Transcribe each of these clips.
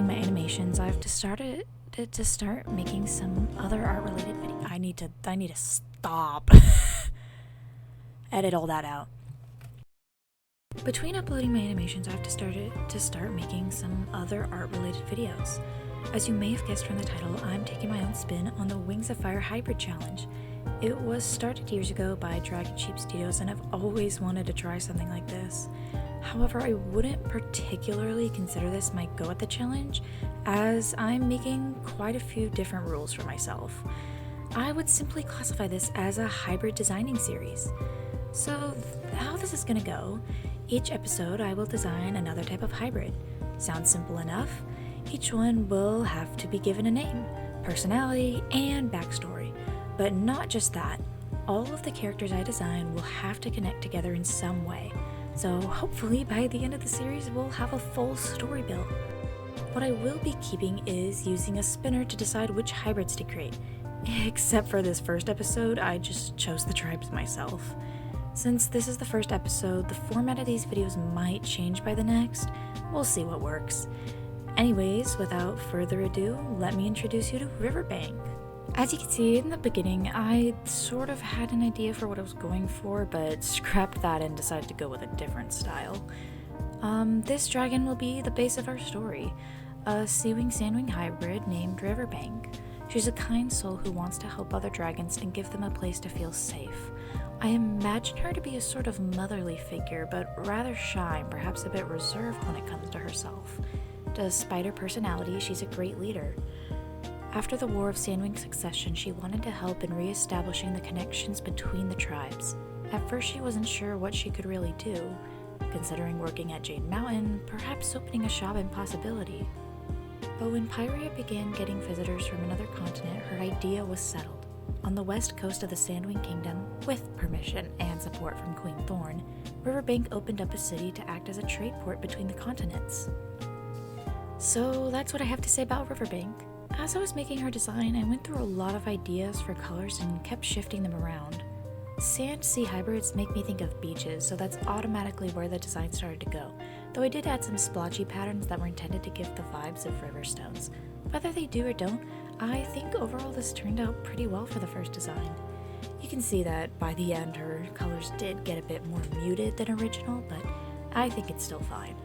uploading my animations, I've started to start making some other art-related video. I need to stop. Edit all that out. Between uploading my animations, I've started to start making some other art-related videos. As you may have guessed from the title, I'm taking my own spin on the Wings of Fire Hybrid Challenge. It was started years ago by Dragon Sheep Studios, and I've always wanted to try something like this. However, I wouldn't particularly consider this my go at the challenge, as I'm making quite a few different rules for myself. I would simply classify this as a hybrid designing series. So, how this is gonna go, each episode I will design another type of hybrid. Sounds simple enough? Each one will have to be given a name, personality, and backstory. But not just that, all of the characters I design will have to connect together in some way. So hopefully by the end of the series we'll have a full story built. What I will be keeping is using a spinner to decide which hybrids to create. Except for this first episode, I just chose the tribes myself. Since this is the first episode, the format of these videos might change by the next. We'll see what works. Anyways, without further ado, let me introduce you to Riverbank. As you can see in the beginning, I sort of had an idea for what I was going for, but scrapped that and decided to go with a different style. This dragon will be the base of our story, a sea-wing sand-wing hybrid named Riverbank. She's a kind soul who wants to help other dragons and give them a place to feel safe. I imagine her to be a sort of motherly figure, but rather shy and perhaps a bit reserved when it comes to herself. Despite her personality, she's a great leader. After the War of Sandwing Succession, she wanted to help in re-establishing the connections between the tribes. At first, she wasn't sure what she could really do, considering working at Jade Mountain, perhaps opening a shop impossibility. But when Pyria began getting visitors from another continent, her idea was settled. On the west coast of the Sandwing Kingdom, with permission and support from Queen Thorn, Riverbank opened up a city to act as a trade port between the continents. So that's what I have to say about Riverbank. As I was making her design, I went through a lot of ideas for colors and kept shifting them around. Sand-sea hybrids make me think of beaches, so that's automatically where the design started to go, though I did add some splotchy patterns that were intended to give the vibes of river stones. Whether they do or don't, I think overall this turned out pretty well for the first design. You can see that by the end her colors did get a bit more muted than original, but I think it's still fine.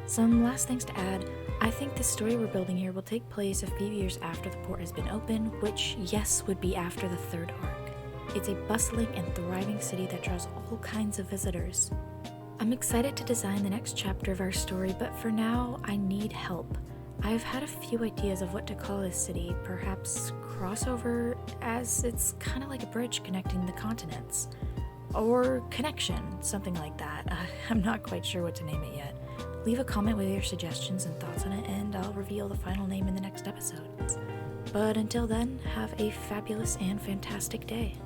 Some last things to add. I think the story we're building here will take place a few years after the port has been opened, which, yes, would be after the third arc. It's a bustling and thriving city that draws all kinds of visitors. I'm excited to design the next chapter of our story, but for now, I need help. I've had a few ideas of what to call this city, perhaps crossover, as it's kind of like a bridge connecting the continents. Or connection, something like that. I'm not quite sure what to name it yet. Leave a comment with your suggestions and thoughts on it, and I'll reveal the final name in the next episode. But until then, have a fabulous and fantastic day.